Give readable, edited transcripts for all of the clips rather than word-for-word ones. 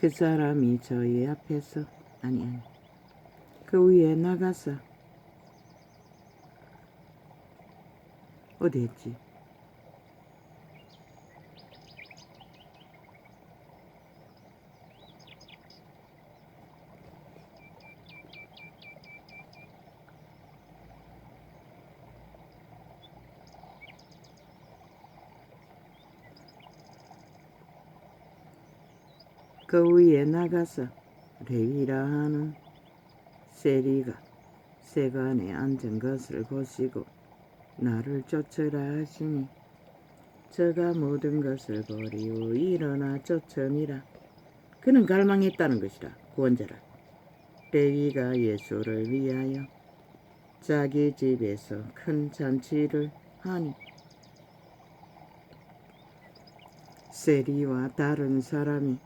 그 사람이 저희 앞에서 아니 그 위에 나가서 어디 했지? 그 위에 나가서 레위라 하는 세리가 세관에 앉은 것을 보시고 나를 쫓으라 하시니 저가 모든 것을 버리고 일어나 쫓으니라. 그는 갈망했다는 것이라. 구원자라. 레위가 예수를 위하여 자기 집에서 큰 잔치를 하니 세리와 다른 사람이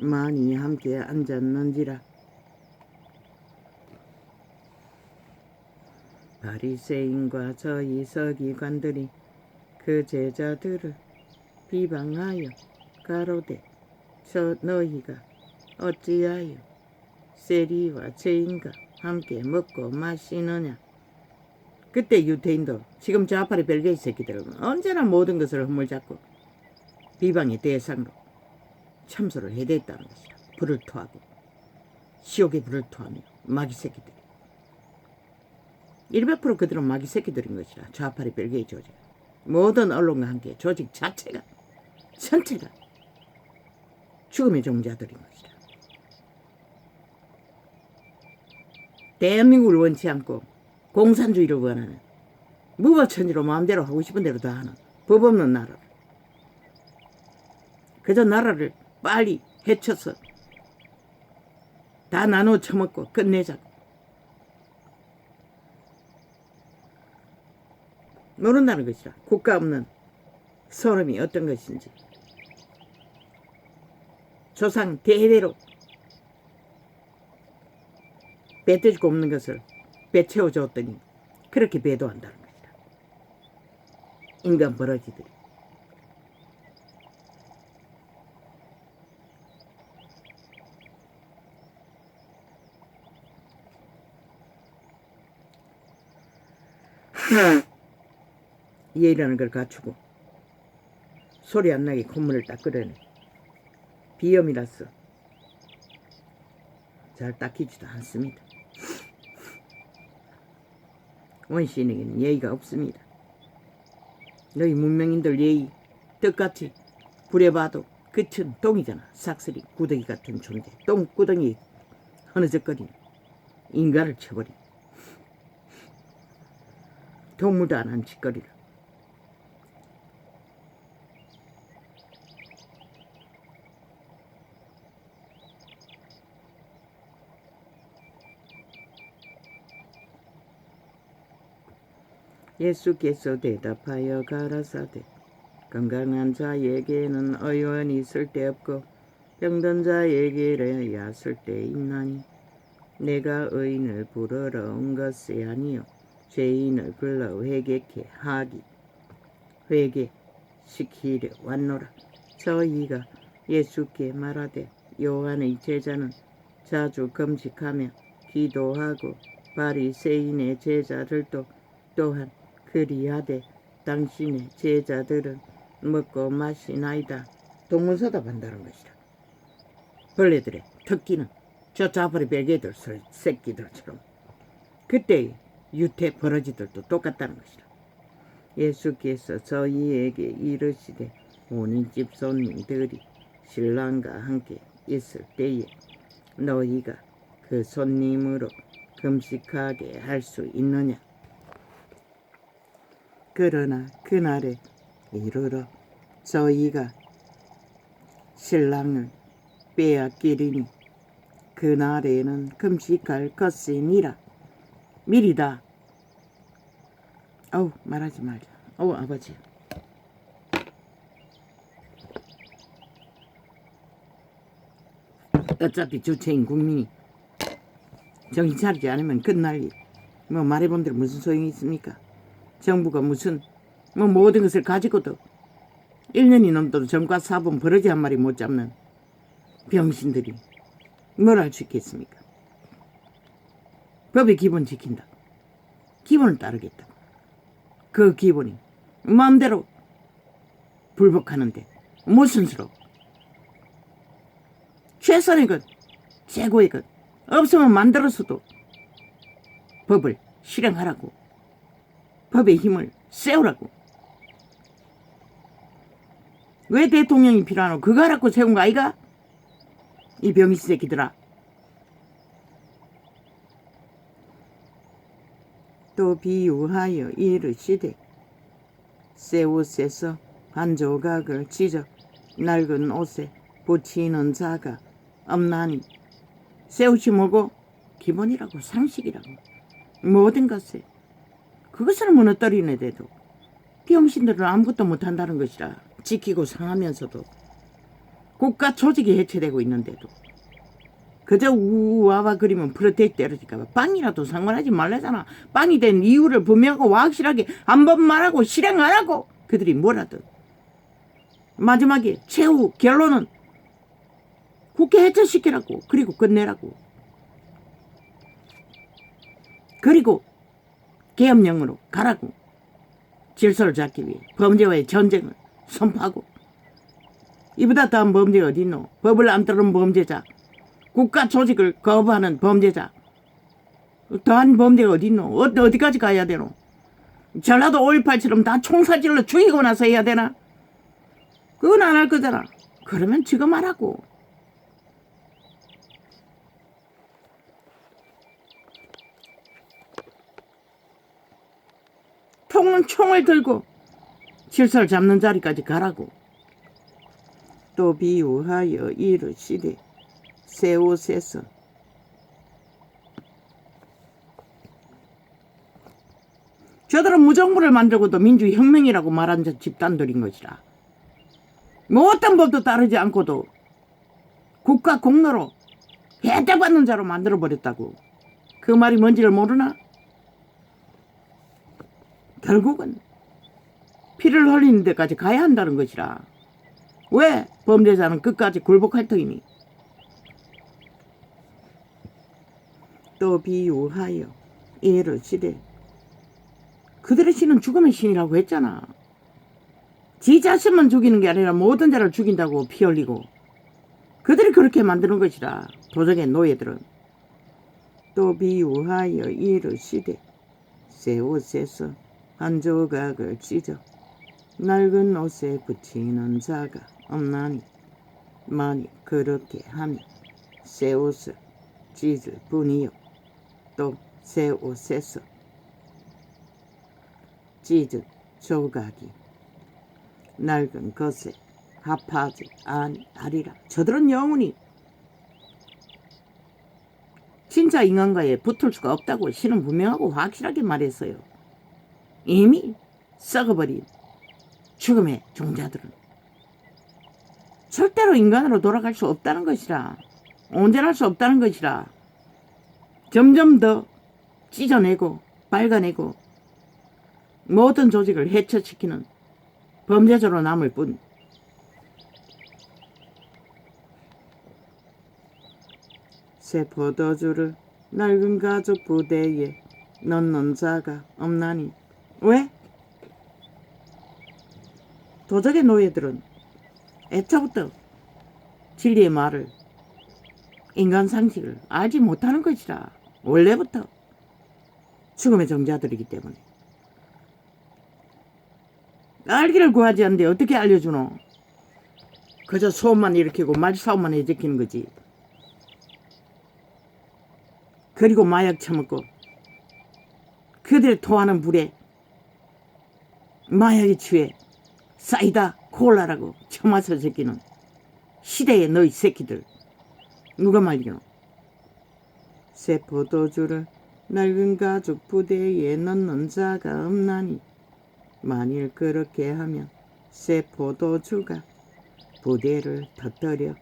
많이 함께 앉았는지라. 바리새인과 저희 서기관들이 그 제자들을 비방하여 가로되 너희가 어찌하여 세리와 죄인과 함께 먹고 마시느냐. 그때 유대인도 지금 좌파리 벨게이 새끼들은 언제나 모든 것을 허물잡고 비방의 대상으로 참소를 해댔다는 것이라. 불을 토하고 시옥에 불을 토하며 마귀 새끼들 100% 그들은 마귀 새끼들인 것이라. 좌파리 벨게이 조직 모든 언론과 함께 조직 자체가 전체가 죽음의 종자들인 것이라. 대한민국을 원치 않고 공산주의를 원하는 무법천지로 마음대로 하고 싶은 대로 다 하는 법 없는 나라를 그저 나라를 빨리 해쳐서 다 나눠 처먹고 끝내자고 모른다는 것이라. 국가 없는 서름이 어떤 것인지 조상 대대로 배때지고 없는 것을 배채워줬더니 그렇게 배도한다는 것이다. 인간 버러지들이. 예의라는 걸 갖추고 소리 안 나게 콧물을 딱 끓여내. 비염이라서 잘 닦이지도 않습니다. 원시인에게는 예의가 없습니다. 너희 문명인들 예의 똑같이 부려봐도 끝은 똥이잖아. 삭슬이 구더기 같은 존재. 똥구덩이 흐느적거리는 인간을 쳐버린 동무도 안 한 짓거리라. 예수께서 대답하여 가라사대 건강한 자에게는 의원이 쓸데없고 병든 자에게야 쓸데있나니 내가 의인을 부르러 온 것이 아니요 죄인을 불러 회개케 하기 회개시키려 왔노라. 저희가 예수께 말하되 요한의 제자는 자주 금식하며 기도하고 바리새인의 제자들도 또한 그리하되 당신의 제자들은 먹고 마시나이다. 동문서답한다는 것이다. 벌레들의 특기는 저 좌파리 벨게이들 새끼들처럼 그때의 유태 버러지들도 똑같다는 것이다. 예수께서 저희에게 이르시되 온 집 손님들이 신랑과 함께 있을 때에 너희가 그 손님으로 금식하게 할 수 있느냐. 그러나 그날에 이르러 저희가 신랑을 빼앗기리니 그날에는 금식할 것이니라. 미리다. 말하지 말자. 아버지. 어차피 주체인 국민이 정신 차리지 않으면 끝날 일. 말해본 대로 무슨 소용이 있습니까? 정부가 무슨 모든 것을 가지고도 1년이 넘도록 정과 사범 버러지 한 마리 못 잡는 병신들이 뭘 할 수 있겠습니까? 법의 기본 지킨다. 기본을 따르겠다. 그 기본이 마음대로 불복하는데 무슨 수로? 최선의 것, 최고의 것 없으면 만들어서도 법을 실행하라고. 법의 힘을 세우라고. 왜 대통령이 필요하노? 그거 하라고 세운 거 아이가? 이 병신 새끼들아. 또 비유하여 이르시되 새 옷에서 한 조각을 찢어 낡은 옷에 붙이는 자가 없나니. 새 옷이 뭐고? 기본이라고, 상식이라고. 모든 것에 그것을 무너뜨리는 데도 병신들은 아무것도 못한다는 것이라. 지키고 상하면서도 국가 조직이 해체되고 있는데도 그저 우와와 그리면 프로테이트 떨어질까봐 빵이라도 상관하지 말라잖아. 빵이 된 이유를 분명하고 확실하게 한번 말하고 실행하라고. 그들이 뭐라든 마지막에 최후 결론은 국회 해체시키라고. 그리고 끝내라고. 그리고 계엄령으로 가라고. 질서를 잡기 위해 범죄와의 전쟁을 선포하고. 이보다 더한 범죄가 어디 있노? 법을 안 따르는 범죄자, 국가 조직을 거부하는 범죄자, 더한 범죄가 어디 있노? 어디까지 가야 되노? 전라도 5.18처럼 다 총사질로 죽이고 나서 해야 되나? 그건 안 할 거잖아. 그러면 지금 하라고. 총을 들고 질서를 잡는 자리까지 가라고. 또 비유하여 이르시되 새 옷에서 저들은 무정부를 만들고도 민주혁명이라고 말한 집단들인 것이라. 뭐 어떤 법도 따르지 않고도 국가 공로로 혜택받는 자로 만들어버렸다고. 그 말이 뭔지를 모르나? 결국은 피를 흘리는 데까지 가야 한다는 것이라. 왜? 범죄자는 끝까지 굴복할 터이니. 또 비유하여 이르시되 그들의 신은 죽음의 신이라고 했잖아. 지 자신만 죽이는 게 아니라 모든 자를 죽인다고 피 흘리고. 그들이 그렇게 만드는 것이라. 도적의 노예들은. 또 비유하여 이르시되 새 옷에서 한 조각을 찢어 낡은 옷에 붙이는 자가 없나니. 만일 그렇게 하면 새 옷을 찢을 뿐이요 또 새 옷에서 찢은 조각이 낡은 것에 합하지 아니하리라. 저들은 영원히 진짜 인간과에 붙을 수가 없다고 신은 분명하고 확실하게 말했어요. 이미 썩어버린 죽음의 종자들은 절대로 인간으로 돌아갈 수 없다는 것이라. 온전할 수 없다는 것이라. 점점 더 찢어내고 빨가내고 모든 조직을 해체시키는 범죄자로 남을 뿐. 새 포도주를 낡은 가죽 부대에 넣는 자가 없나니. 왜? 도적의 노예들은 애초부터 진리의 말을, 인간 상식을 알지 못하는 것이라. 원래부터 죽음의 종자들이기 때문에. 알기를 구하지 않는데 어떻게 알려주노? 그저 소음만 일으키고 말싸움만 해제키는 거지. 그리고 마약 처먹고 그들 토하는 불에 마약에 취해 사이다 콜라라고 처마서 새끼는 시대의 너희 새끼들. 누가 말리노? 새 포도주를 낡은 가죽 부대에 넣는 자가 없나니. 만일 그렇게 하면 새 포도주가 부대를 터뜨려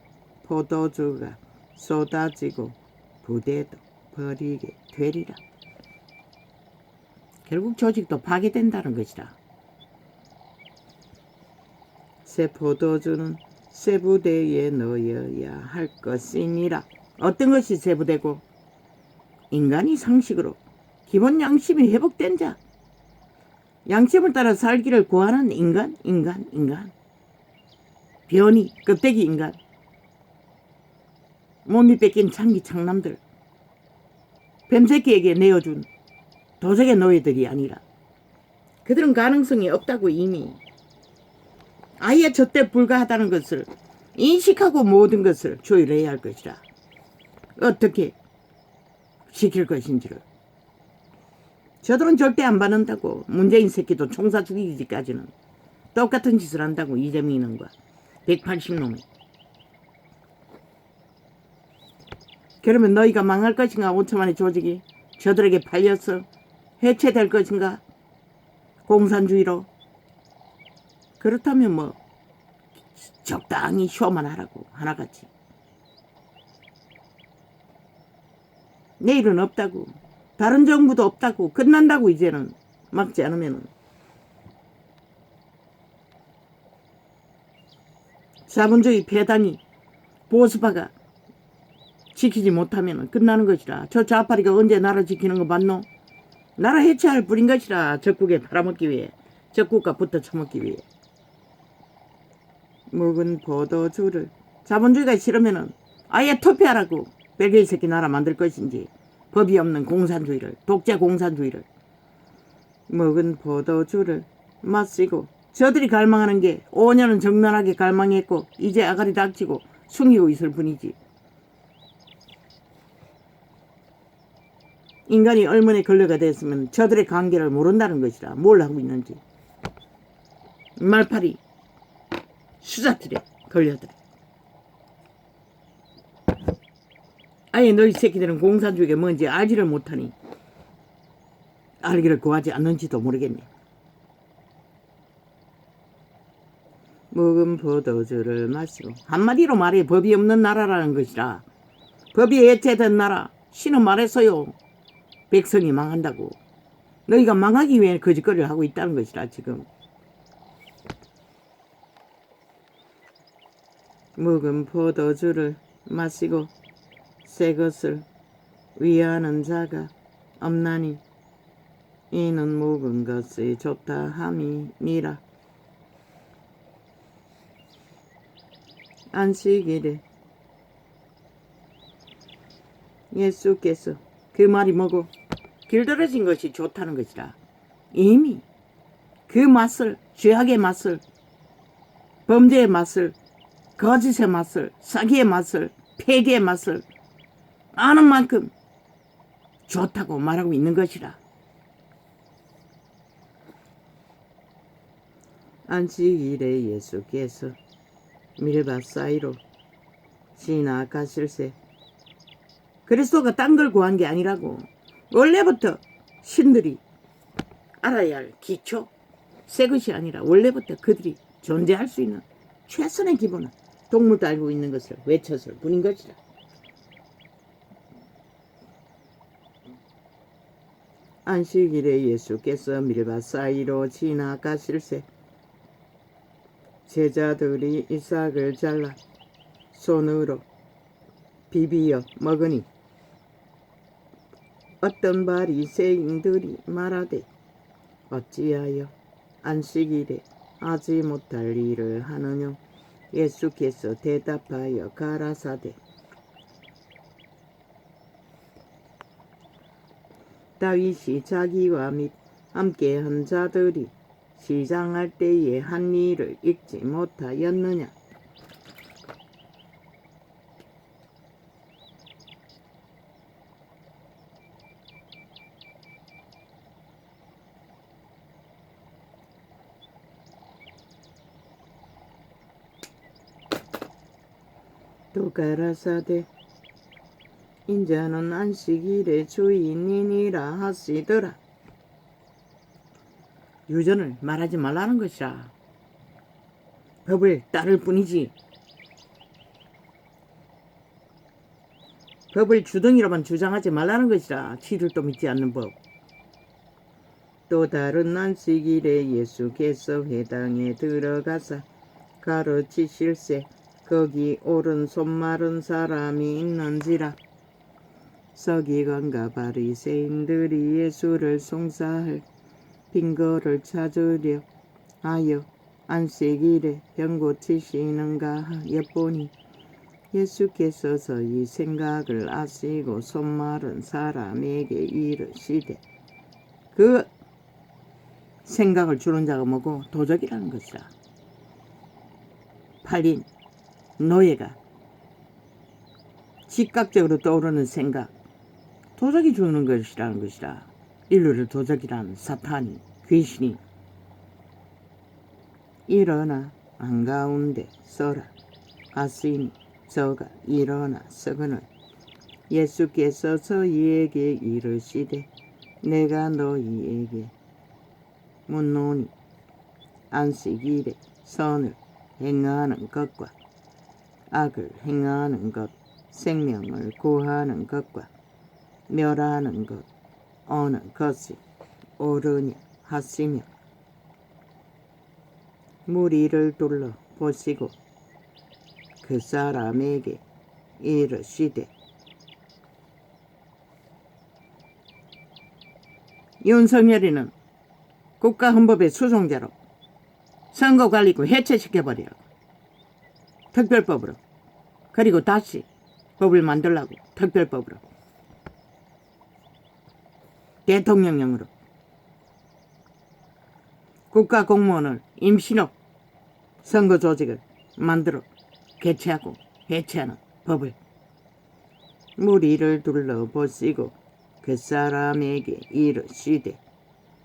포도주가 쏟아지고 부대도 버리게 되리라. 결국 조직도 파괴된다는 것이라. 새 포도주는 새 부대에 넣어야 할 것이니라. 어떤 것이 새 부대고? 인간이 상식으로 기본 양심이 회복된 자, 양심을 따라 살기를 구하는 인간. 변이, 껍데기 인간. 몸이 뺏긴 창기 창남들. 뱀새끼에게 내어준 도적의 노예들이 아니라 그들은 가능성이 없다고 이미 아예 저때 불가하다는 것을 인식하고 모든 것을 조율해야 할 것이라. 어떻게 시킬 것인지를. 저들은 절대 안 받는다고. 문재인 새끼도 총사 죽이기까지는 똑같은 짓을 한다고. 이재민과 180놈이. 그러면 너희가 망할 것인가? 5천만의 조직이 저들에게 팔려서 해체될 것인가? 공산주의로. 그렇다면 뭐 적당히 쇼만 하라고. 하나같이. 내일은 없다고. 다른 정부도 없다고. 끝난다고. 이제는 막지 않으면은. 자본주의 폐단이 보수파가 지키지 못하면 끝나는 것이라. 저 좌파리가 언제 나라 지키는 거 봤노? 나라 해체할 뿐인 것이라. 적국에 팔아먹기 위해. 적국과 붙어 처먹기 위해. 묵은 포도주를. 자본주의가 싫으면은 아예 투표하라고. 벨기에 새끼 나라 만들 것인지. 법이 없는 공산주의를. 독재 공산주의를. 묵은 포도주를 마시고. 저들이 갈망하는 게 5년은 정난하게 갈망했고 이제 아가리 닥치고 숨기고 있을 뿐이지. 인간이 얼마나 걸려가 됐으면 저들의 관계를 모른다는 것이라. 뭘 하고 있는지. 말팔이 수자들에 걸려들어. 아예 너희 새끼들은 공산주의가 뭔지 알지를 못하니 알기를 구하지 않는지도 모르겠네. 묵은 포도주를 마시고. 한마디로 말해 법이 없는 나라라는 것이라. 법이 해체된 나라. 신은 말했어요. 백성이 망한다고. 너희가 망하기 위해 거짓거리를 하고 있다는 것이라. 지금 묵은 포도주를 마시고 새 것을 위하는 자가 없나니 이는 묵은 것이 좋다 함이니라. 안식일에 예수께서. 그 말이 뭐고? 길들여진 것이 좋다는 것이라. 이미 그 맛을, 죄악의 맛을, 범죄의 맛을, 거짓의 맛을, 사기의 맛을, 폐기의 맛을 아는 만큼 좋다고 말하고 있는 것이라. 안식일에 예수께서 밀밭 사이로 지나가실세. 그리스도가 딴 걸 구한 게 아니라고. 원래부터 신들이 알아야 할 기초, 새 것이 아니라 원래부터 그들이 존재할 수 있는 최선의 기본은 동물도 알고 있는 것을 외쳤을 뿐인 것이라. 안식일에 예수께서 밀밭 사이로 지나가실세. 제자들이 이삭을 잘라 손으로 비비어 먹으니 어떤 바리새인들이 말하되 어찌하여 안식일에 하지 못할 일을 하느냐. 예수께서 대답하여 가라사대 다윗이 자기와 및 함께한 자들이 시장할 때에 한 일을 읽지 못하였느냐. 또 가라사대 인자는 안식일의 주인이니라 하시더라. 유전을 말하지 말라는 것이라. 법을 따를 뿐이지. 법을 주둥이로만 주장하지 말라는 것이라. 뒤를 믿지 않는 법. 또 다른 안식일에 예수께서 회당에 들어가사 가르치실세. 거기 오른손 마른 사람이 있는지라. 서기관과 바리새인들이 예수를 송사할 빈거를 찾으려 하여 안식일에 병 고치시는가 엿보니 예수께서 이 생각을 아시고 손 마른 사람에게 이르시되, 그 생각을 주는 자가 뭐고? 도적이라는 것이라. 팔린 노예가 즉각적으로 떠오르는 생각, 도적이 주는 것이라는 것이라. 인류를 도적이라는 사탄이, 귀신이 일어나 한가운데 서라 하시니 저가 일어나 서거늘 예수께서 저희에게 이르시되, 내가 너희에게 묻노니 안식일에 선을 행하는 것과 악을 행하는 것, 생명을 구하는 것과 멸하는 것, 어느 것이 옳으냐 하시며 무리를 둘러 보시고 그 사람에게 이르시되, 윤석열이는 국가헌법의 수송자로 선거관리권 해체시켜버리라고, 특별법으로. 그리고 다시 법을 만들라고, 특별법으로, 대통령령으로. 국가공무원을 임시로 선거조직을 만들어 개최하고 해체하는 법을. 무리를 둘러보시고 그 사람에게 이르시되,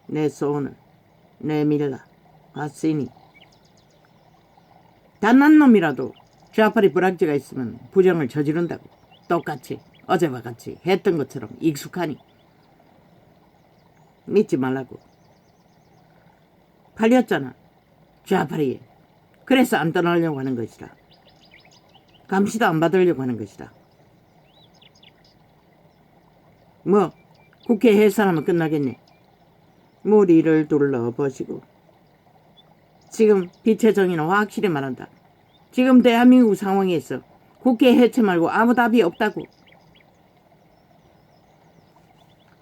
내 손을 내밀라 하시니, 단 한 놈이라도 좌파리 불확지가 있으면 부정을 저지른다고. 똑같이 어제와 같이 했던 것처럼 익숙하니 믿지 말라고. 팔렸잖아, 좌파리에. 그래서 안 떠나려고 하는 것이다. 감시도 안 받으려고 하는 것이다. 뭐 국회 해산하면 끝나겠네. 무리를 둘러보시고, 지금 빛의 정의는 확실히 말한다. 지금 대한민국 상황에서 국회 해체 말고 아무 답이 없다고.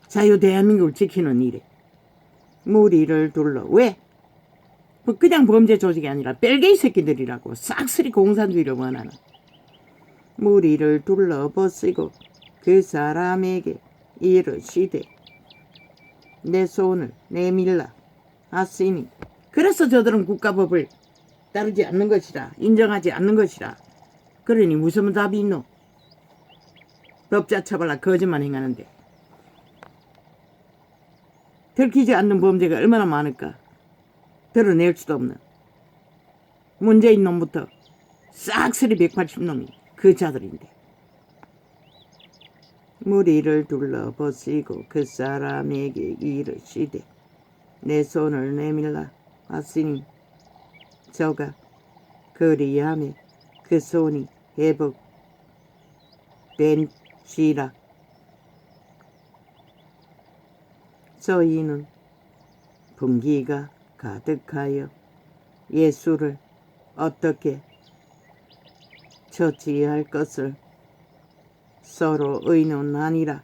자유 대한민국을 지키는 일에 무리를 둘러. 왜? 그냥 범죄 조직이 아니라 벨게이 새끼들이라고. 싹쓸이 공산주의를 원하는. 무리를 둘러보시고 그 사람에게 이르시되, 내 손을 내밀라 하시니. 그래서 저들은 국가법을 따르지 않는 것이라, 인정하지 않는 것이라. 그러니 무슨 답이 있노? 법자 처벌라 거짓말 행하는데. 들키지 않는 범죄가 얼마나 많을까. 드러낼 수도 없는 문재인 놈부터 싹쓸이 180놈이 그 자들인데. 무리를 둘러보시고 그 사람에게 이르시되, 내 손을 내밀라 하시니 저가 그리하매 그 손이 회복된지라. 저희는 분기가 가득하여 예수를 어떻게 처치할 것을 서로 의논하니라.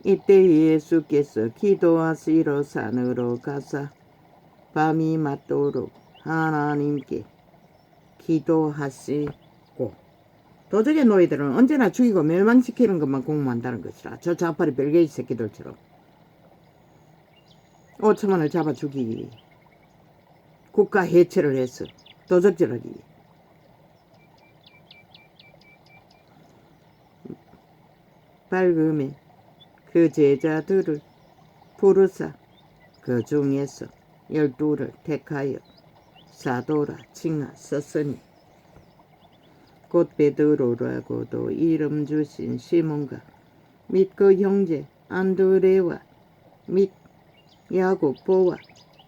이때 예수께서 기도하시러 산으로 가사 밤이 맞도록 하나님께 기도하시고. 도적의 노예들은 언제나 죽이고 멸망시키는 것만 공부한다는 것이라. 저 좌파리 벨게이 새끼들처럼 5천만을 잡아 죽이기, 국가 해체를 해서 도적질하기. 밝음에 그 제자들을 부르사 그 중에서 12를 택하여 사도라 칭하셨으니, 곧 베드로라고도 이름 주신 시몬과 및 그 형제 안드레와 및 야고보와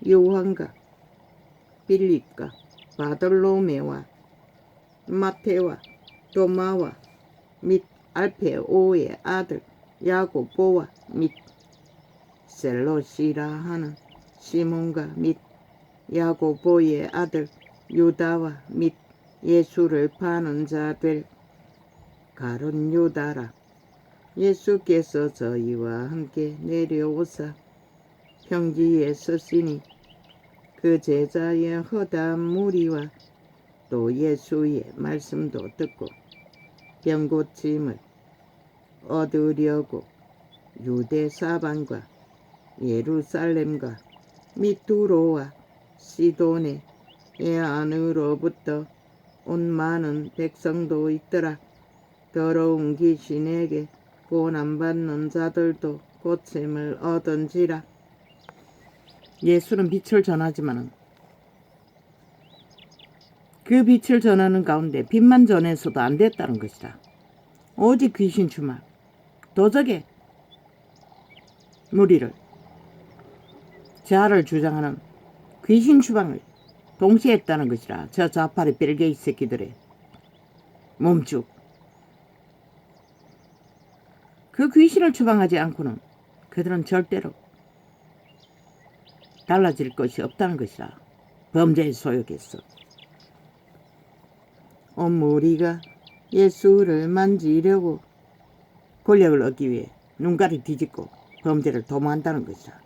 요한과 빌립과 바돌로메와 마테와 도마와 및 알페오의 아들 야고보와 및 셀롯이라 하는 시몬과 및 야고보의 아들 유다와 및 예수를 파는 자 될 가룟 유다라. 예수께서 저희와 함께 내려오사 평지에 서시니 그 제자의 허다한 무리와 또 예수의 말씀도 듣고 병고침을 얻으려고 유대 사방과 예루살렘과 및 두로와 시돈의 안으로부터 온 많은 백성도 있더라. 더러운 귀신에게 고난받는 자들도 고침을 얻은지라. 예수는 빛을 전하지만 그 빛을 전하는 가운데 빛만 전해서도 안 됐다는 것이다. 오직 귀신 추마 도적의 무리를 자아를 주장하는 귀신 추방을 동시에 했다는 것이라. 저 좌파리 벨게이 새끼들의 몸죽. 그 귀신을 추방하지 않고는 그들은 절대로 달라질 것이 없다는 것이라. 범죄의 소욕에서 온 무리가 예수를 만지려고 권력을 얻기 위해 눈가리 뒤집고 범죄를 도모한다는 것이다.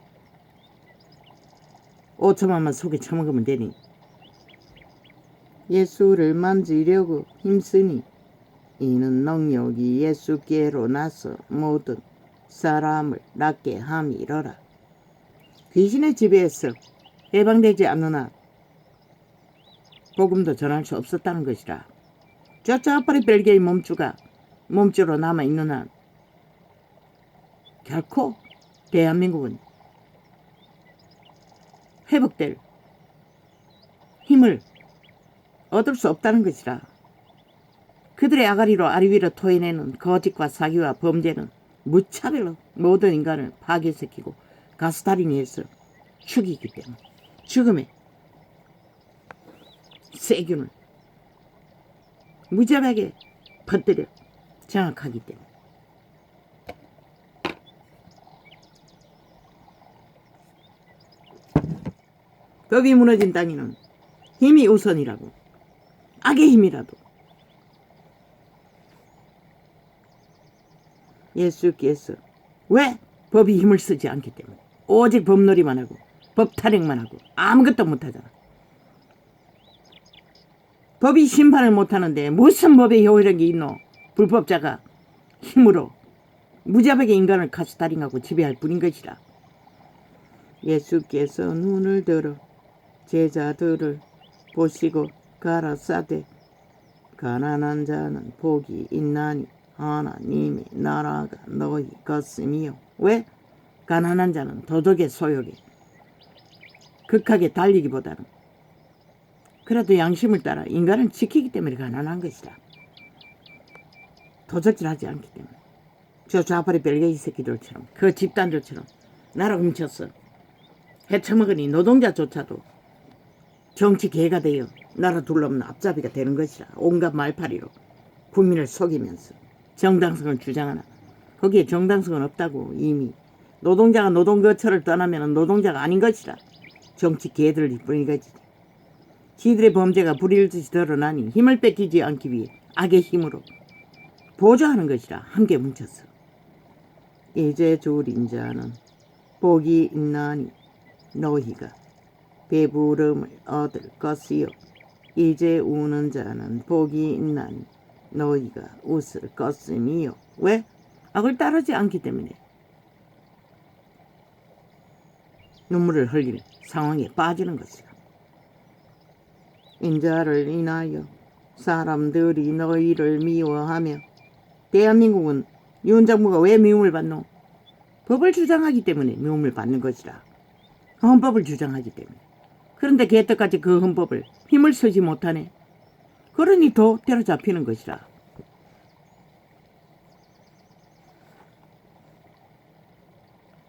5천만만 속에 처먹으면 되니 예수를 만지려고 힘쓰니 이는 능력이 예수께로 나서 모든 사람을 낫게 함이러라. 귀신의 지배에서 해방되지 않는 한 복음도 전할 수 없었다는 것이라. 저 좌파리 벨기에 몸주로 남아있는 한 결코 대한민국은 회복될 힘을 얻을 수 없다는 것이라. 그들의 아가리로 아리 위로 토해내는 거짓과 사기와 범죄는 무차별로 모든 인간을 파괴시키고 가스달인이 해서 죽이기 때문에 죽음의 세균을 무자비하게 퍼뜨려 장악하기 때문에 법이 무너진 땅에는 힘이 우선이라고. 악의 힘이라도 예수께서 왜 법이 힘을 쓰지 않기 때문에 오직 법놀이만 하고 법 탄핵만 하고 아무것도 못하잖아. 법이 심판을 못하는데 무슨 법에 효력이 있노? 불법자가 힘으로 무자비하게 인간을 가스다링하고 지배할 뿐인 것이라. 예수께서 눈을 들어 제자들을 보시고 가라사대 가난한 자는 복이 있나니 하나님의 나라가 너희 것이며. 왜? 가난한 자는 도덕의 소욕에 극하게 달리기보다는 그래도 양심을 따라 인간을 지키기 때문에 가난한 것이다. 도적질하지 않기 때문에. 저 좌파리 벨게이 새끼들처럼 그 집단들처럼 나라 훔쳤어 해쳐먹으니 노동자조차도 정치 개가 되어 나라 둘러없는 앞잡이가 되는 것이라. 온갖 말파리로 국민을 속이면서 정당성을 주장하나 거기에 정당성은 없다고. 이미 노동자가 노동거처를 떠나면 노동자가 아닌 것이라. 정치 개들일 뿐인 거지. 지들의 범죄가 불일듯이 드러나니 힘을 뺏기지 않기 위해 악의 힘으로 보조하는 것이라 함께 뭉쳤어. 이제 줄인 자는 복이 있나니 너희가 배부름을 얻을 것이요 이제 우는 자는 복이 있나니 너희가 웃을 것이니요. 왜? 악을 따르지 않기 때문에 눈물을 흘릴 상황에 빠지는 것이다. 인자를 인하여 사람들이 너희를 미워하며. 대한민국은 윤 정부가 왜 미움을 받노? 법을 주장하기 때문에 미움을 받는 것이라. 헌법을 주장하기 때문에. 그런데 개떡같이 그 헌법을 힘을 쓰지 못하네. 그러니 더 때려잡히는 것이라.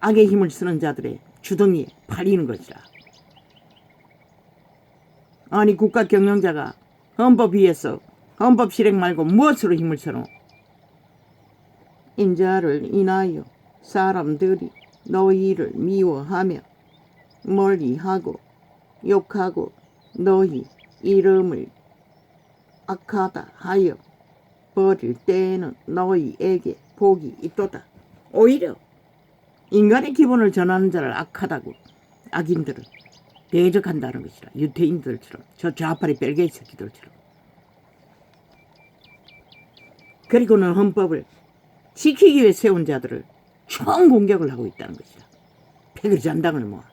악의 힘을 쓰는 자들의 주둥이에 팔리는 것이라. 아니 국가 경영자가 헌법 위에서 헌법 실행 말고 무엇으로 힘을 쓰노? 인자를 인하여 사람들이 너희를 미워하며 멀리하고 욕하고 너희 이름을 악하다 하여 버릴 때에는 너희에게 복이 있도다. 오히려 인간의 기본을 전하는 자를 악하다고 악인들은 대적한다는 것이라. 유태인들처럼, 저 좌파리 벨게이 새끼들처럼. 그리고는 헌법을 지키기 위해 세운 자들을 총 공격을 하고 있다는 것이라. 패거리 잔당을 모아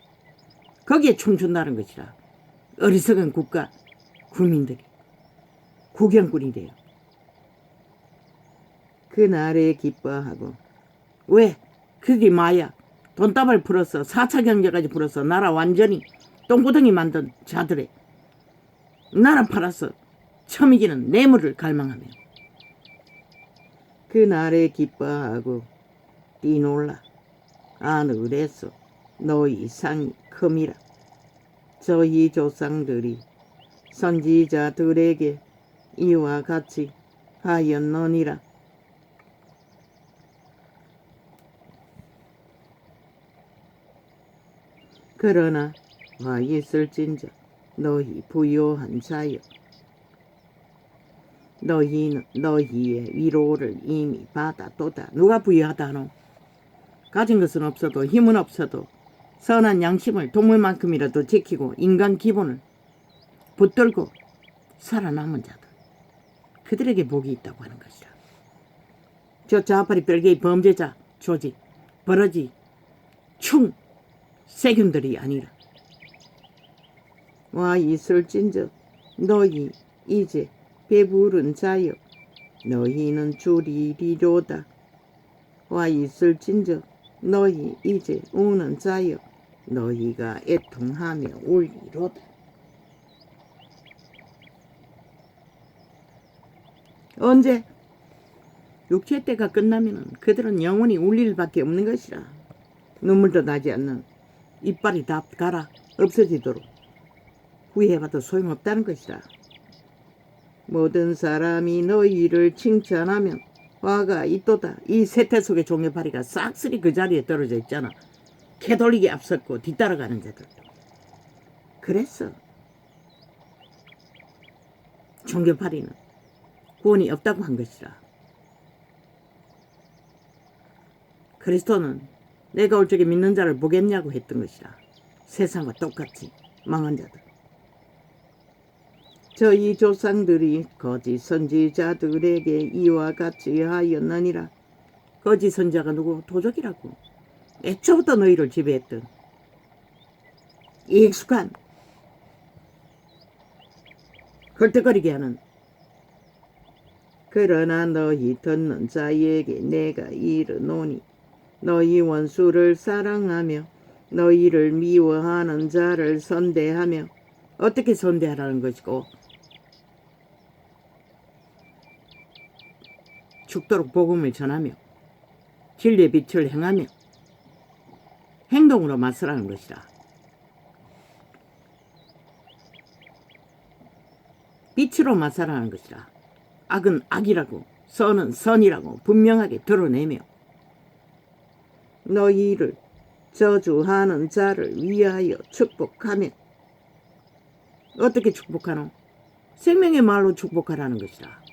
거기에 춤춘다는 것이라. 어리석은 국가 국민들이 구경꾼이 돼요. 그날에 기뻐하고. 왜? 그게 마야. 돈다발 풀어서 4차 경제까지 풀어서 나라 완전히 똥구덩이 만든 자들의 나라 팔아서 처미기는 뇌물을 갈망하며. 그날에 기뻐하고 뛰놀라. 하늘에서 너희 상이 큼이라. 저희 조상들이 선지자들에게 이와 같이 하였느니라. 그러나 와 있을진저 너희 부요한 자여, 너희는 너희의 위로를 이미 받아도다. 누가 부유하다 하노? 가진 것은 없어도 힘은 없어도 선한 양심을 동물만큼이라도 지키고 인간 기본을 붙들고 살아남은 자들, 그들에게 복이 있다고 하는 것이라. 저 좌파리 벨게이 범죄자 조직 버러지 충 세균들이 아니라. 와 있을진저 너희 이제 배부른 자여, 너희는 주리리로다. 와 있을진저 너희 이제 우는 자여, 너희가 애통하며 울리로다. 언제? 육체 때가 끝나면 그들은 영원히 울 일밖에 없는 것이라. 눈물도 나지 않는 이빨이 다 갈아 없어지도록 후회해봐도 소용없다는 것이라. 모든 사람이 너희를 칭찬하면 화가 있도다. 이 세태 속의 종려파리가 싹쓸이 그 자리에 떨어져 있잖아. 캐돌릭이 앞섰고 뒤따라가는 자들. 그래서 종교파리는 구원이 없다고 한 것이라. 그리스도는 내가 올 적에 믿는 자를 보겠냐고 했던 것이라. 세상과 똑같이 망한 자들. 저희 조상들이 거짓 선지자들에게 이와 같이 하였느니라. 거짓 선지자가 누구? 도적이라고. 애초부터 너희를 지배했던 익숙한 헐떡거리게 하는. 그러나 너희 듣는 자에게 내가 이르노니 너희 원수를 사랑하며 너희를 미워하는 자를 선대하며. 어떻게 선대하라는 것이고? 죽도록 복음을 전하며 진리의 빛을 행하며 행동으로 맞서라는 것이라. 빛으로 맞서라는 것이라. 악은 악이라고 선은 선이라고 분명하게 드러내며 너희를 저주하는 자를 위하여 축복하며. 어떻게 축복하노? 생명의 말로 축복하라는 것이라.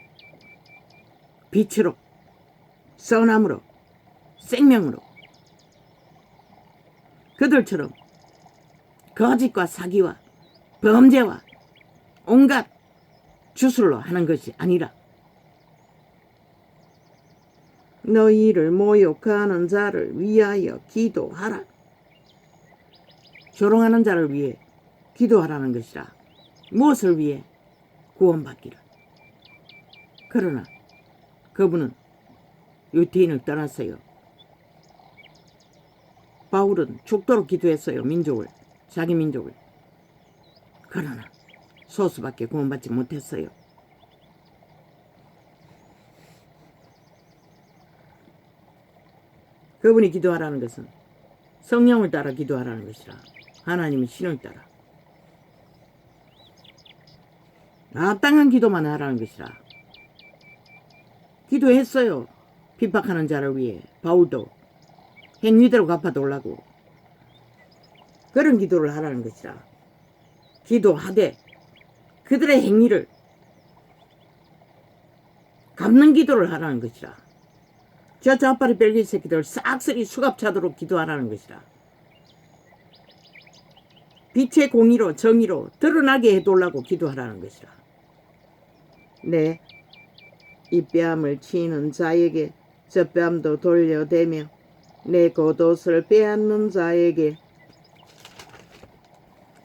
빛으로, 선함으로, 생명으로. 그들처럼 거짓과 사기와 범죄와 온갖 주술로 하는 것이 아니라 너희를 모욕하는 자를 위하여 기도하라. 조롱하는 자를 위해 기도하라는 것이라. 무엇을 위해? 구원받기를. 그러나 그분은 유태인을 떠났어요. 바울은 죽도록 기도했어요. 민족을, 자기 민족을. 그러나 소수밖에 구원받지 못했어요. 그분이 기도하라는 것은 성령을 따라 기도하라는 것이라. 하나님은 신을 따라 마땅한 기도만 하라는 것이라. 기도했어요. 핍박하는 자를 위해. 바울도 행위대로 갚아달라고. 그런 기도를 하라는 것이라. 기도하되 그들의 행위를 갚는 기도를 하라는 것이라. 저 좌파리 벨기 새끼들 싹쓸이 수갑차도록 기도하라는 것이라. 빛의 공의로 정의로 드러나게 해달라고 기도하라는 것이라. 네, 이 뺨을 치는 자에게 저 뺨도 돌려대며 내 겉옷을 빼앗는 자에게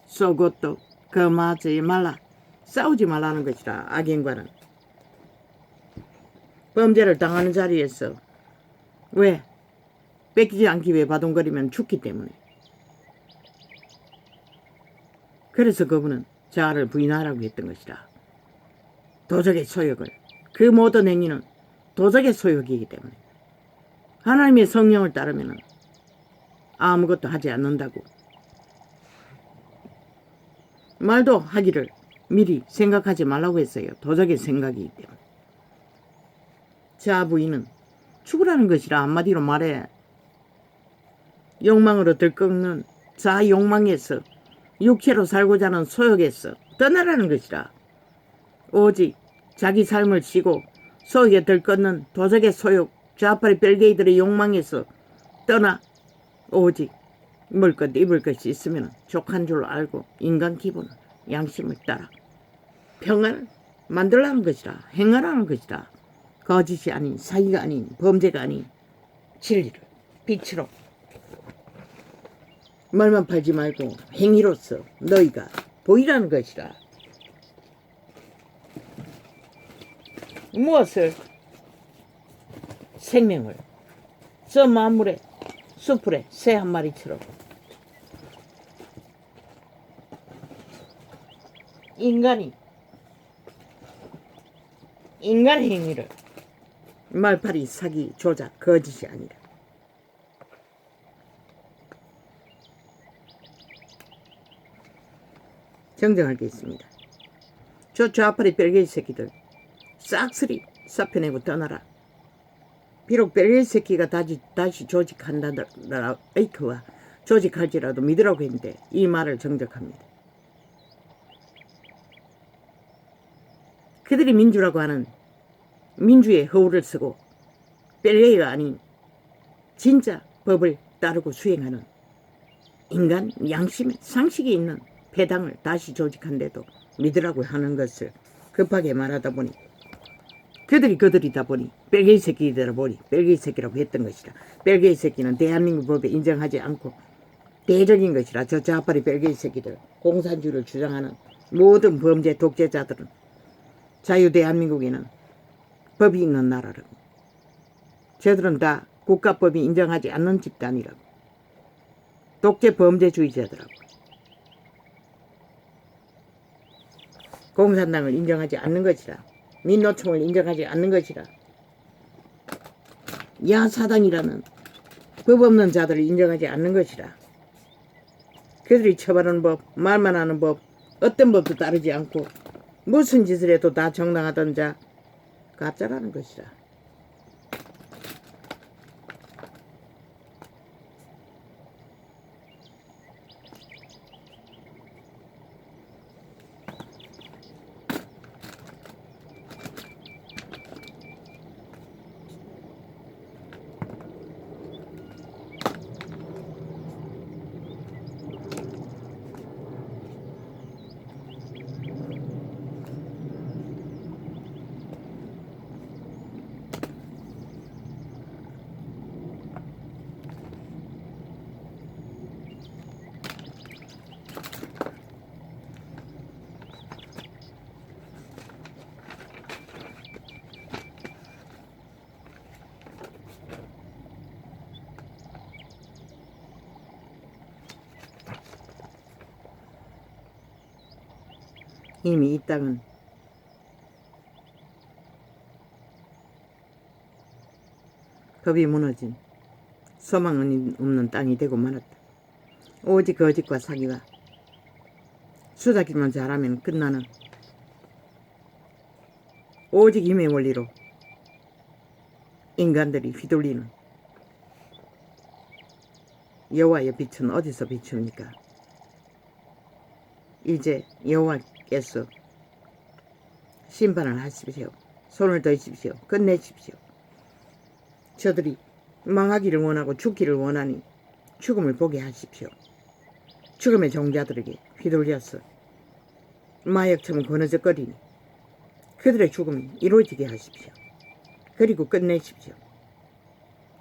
속옷도 금하지 말라. 싸우지 말라는 것이라. 악인과는 범죄를 당하는 자리에서 왜? 뺏기지 않기 위해 바동거리면 죽기 때문에. 그래서 그분은 자아를 부인하라고 했던 것이라. 도적의 소욕을, 그 모든 행위는 도적의 소욕이기 때문에 하나님의 성령을 따르면 아무것도 하지 않는다고. 말도 하기를 미리 생각하지 말라고 했어요. 도적의 생각이기 때문에. 자아 부인은 죽으라는 것이라. 한마디로 말해 욕망으로 들끓는 자아 욕망에서 육체로 살고자 하는 소욕에서 떠나라는 것이라. 오직 자기 삶을 쉬고 소욕에 들끓는 도적의 소욕, 좌파리 벨게이들의 욕망에서 떠나 오직 먹을 것 입을 것이 있으면 족한 줄 알고 인간 기본 양심을 따라 평안을 만들라는 것이라. 행하라는 것이라. 거짓이 아닌, 사기가 아닌, 범죄가 아닌 진리를 빛으로 말만 팔지 말고 행위로서 너희가 보이라는 것이라. 무엇을? 생명을 저 만물의 수풀에 새 한 마리처럼 인간의 행위를 말팔이, 사기, 조작, 거짓이 아니라 정정할 게 있습니다. 저 좌파리 벨게이 새끼들 싹쓸이 쏴펴내고 떠나라. 비록 벨게이 새끼가 다시 조직한다더라, 에이크와 조직할지라도 믿으라고 했는데 이 말을 정적합니다. 그들이 민주라고 하는 민주의 허울을 쓰고 벨게이가 아닌 진짜 법을 따르고 수행하는 인간 양심의 상식이 있는 배당을 다시 조직한데도 믿으라고 하는 것을 급하게 말하다 보니 그들이다 보니 벨게이 새끼들아 보니 벨게이 새끼라고 했던 것이라. 벨게이 새끼는 대한민국 법에 인정하지 않고 대적인 것이라. 저 좌파리 벨게이 새끼들 공산주의를 주장하는 모든 범죄 독재자들은 자유 대한민국에는 법이 있는 나라라고. 저들은 다 국가법이 인정하지 않는 집단이라고. 독재 범죄주의자들하고. 공산당을 인정하지 않는 것이라. 민노총을 인정하지 않는 것이라. 야사당이라는 법 없는 자들을 인정하지 않는 것이라. 그들이 처벌하는 법, 말만 하는 법, 어떤 법도 따르지 않고 무슨 짓을 해도 다 정당하던 자 가짜라는 것이라. 이미 이 땅은 법이 무너진 소망 없는 땅이 되고 말았다. 오직 거짓과 사기와 수작질만 잘하면 끝나는 오직 힘의 원리로 인간들이 휘둘리는 여호와의 빛은 어디서 비춥니까? 이제 여호와께서 심판을 하십시오. 손을 드십시오. 끝내십시오. 저들이 망하기를 원하고 죽기를 원하니 죽음을 보게 하십시오. 죽음의 종자들에게 휘둘려서 마약처럼 거느적거리니 그들의 죽음이 이루어지게 하십시오. 그리고 끝내십시오.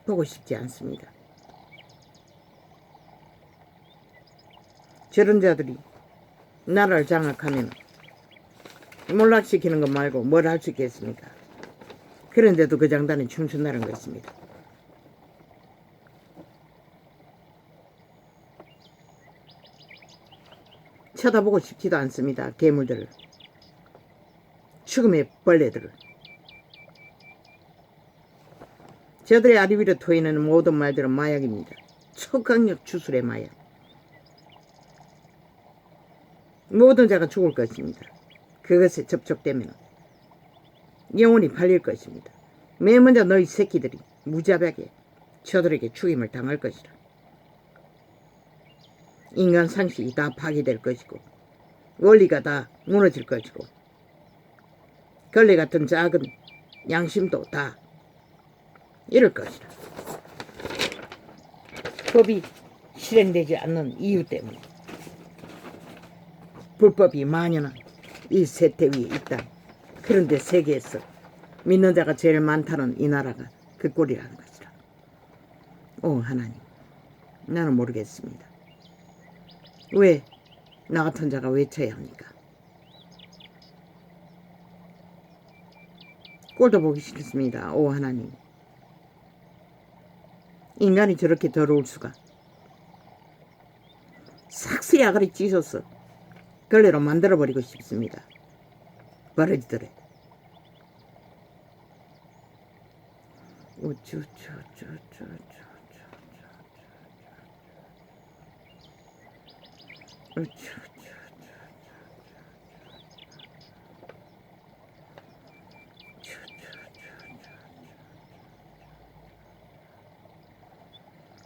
보고 싶지 않습니다. 저런 자들이 나라를 장악하면 몰락시키는 것 말고 뭘 할 수 있겠습니까? 그런데도 그 장단에 춤춘다는 것입니다. 쳐다보고 싶지도 않습니다. 괴물들을, 죽음의 벌레들을. 저들의 아리 위로 토이는 모든 말들은 마약입니다. 초강력 주술의 마약. 모든 자가 죽을 것입니다. 그것에 접촉되면 영혼이 팔릴 것입니다. 맨 먼저 너희 새끼들이 무자비하게 저들에게 죽임을 당할 것이라. 인간 상식이 다 파괴될 것이고 원리가 다 무너질 것이고 걸레 같은 작은 양심도 다 이럴 것이라. 법이 실행되지 않는 이유 때문에 불법이 만연한 이 세태 위에 있다. 그런데 세계에서 믿는 자가 제일 많다는 이 나라가 그 꼴이라는 것이라. 오 하나님, 나는 모르겠습니다. 왜 나 같은 자가 외쳐야 합니까? 꼴도 보기 싫습니다. 오 하나님, 인간이 저렇게 더러울 수가. 삭스리 아가리 찢어서 걸레로 만들어버리고 싶습니다. 버려지더래.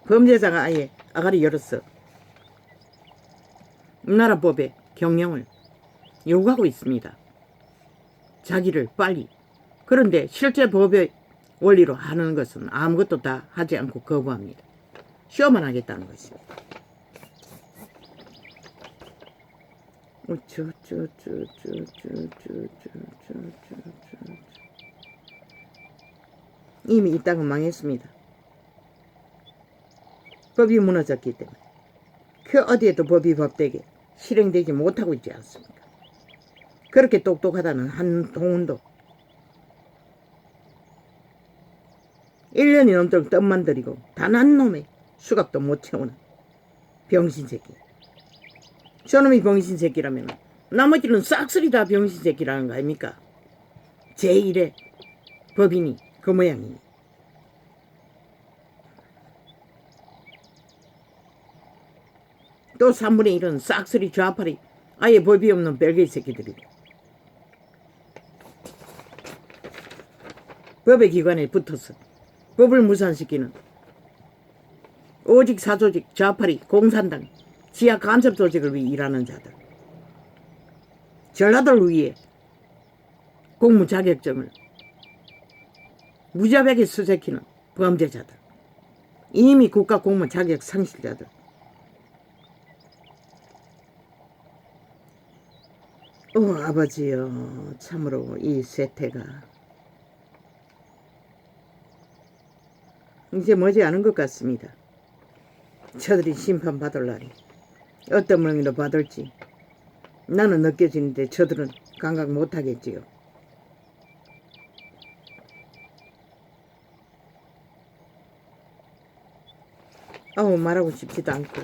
범죄자가 아예 아가리 열었어. 나라법의 경영을 요구하고 있습니다. 자기를 빨리. 그런데 실제 법의 원리로 하는 것은 아무것도 다 하지 않고 거부합니다. 쇼만 하겠다는 것입니다. 이미 이 땅은 망했습니다. 법이 무너졌기 때문에 그 어디에도 법이 법되게 실행되지 못하고 있지 않습니까? 그렇게 똑똑하다는 한 동훈도 1년이 넘도록 떡만 들이고 단 한 놈의 수갑도 못 채우는 병신새끼. 저놈이 병신새끼라면 나머지는 싹쓸이 다 병신새끼라는 거 아닙니까? 제1의 법인이 그 모양이니. 또 3분의 1은 싹쓸이 좌파리 아예 법이 없는 별개의 새끼들이고 법의 기관에 붙어서 법을 무산시키는 오직 사조직, 좌파리, 공산당, 지하 간첩 조직을 위해 일하는 자들. 전라도를 위해 공무 자격증을 무자비하게 수색히는 범죄자들. 이미 국가 공무 자격 상실자들. 아버지여, 참으로 이 세태가 이제 머지않은 것 같습니다. 저들이 심판받을 날이 어떤 명의로 받을지 나는 느껴지는데 저들은 감각 못하겠지요. 말하고 싶지도 않고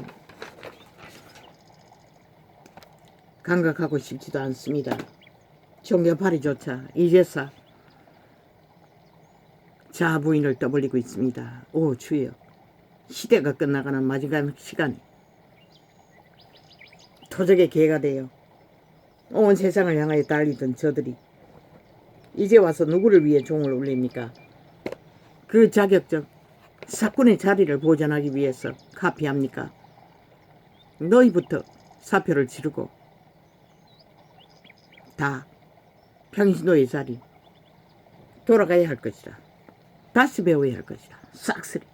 감각하고 싶지도 않습니다. 종교파리조차 이제서 자부인을 떠벌리고 있습니다. 오 주여, 시대가 끝나가는 마지막 시간에 토적의 개가 되어 온 세상을 향하여 달리던 저들이 이제 와서 누구를 위해 종을 울립니까? 그 자격적 사건의 자리를 보존하기 위해서 카피합니까? 너희부터 사표를 지르고 다 평신도의 자리 돌아가야 할 것이다. 다시 배워야 할 것이다. 싹쓸이.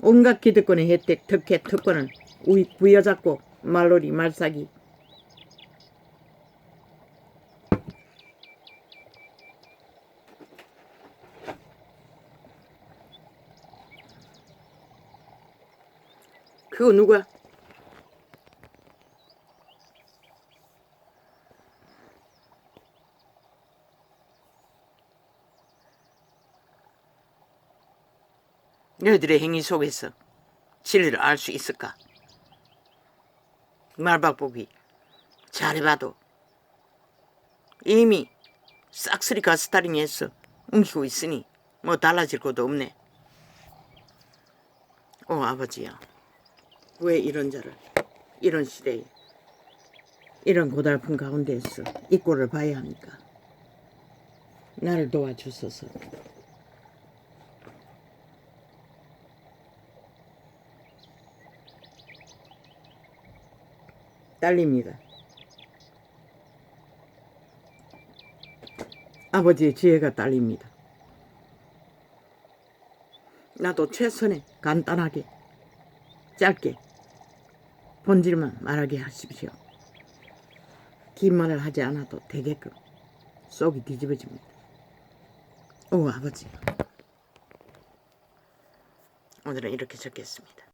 온갖 기득권의 혜택, 특혜, 특권은 부여잡고 말놀이, 말싸기. 그거 누구야? 너희들의 행위 속에서 진리를 알 수 있을까? 말박보기 잘해봐도 이미 싹쓸이 가스타링해서 옮기고 있으니 뭐 달라질 것도 없네. 아버지야, 왜 이런 자를 이런 시대에 이런 고달픈 가운데에서 이 꼴을 봐야 합니까? 나를 도와주소서. 딸립니다. 아버지의 지혜가 딸립니다. 나도 최선의 간단하게 짧게 본질만 말하게 하십시오. 긴 말을 하지 않아도 되게끔 속이 뒤집어집니다. 아버지, 오늘은 이렇게 적겠습니다.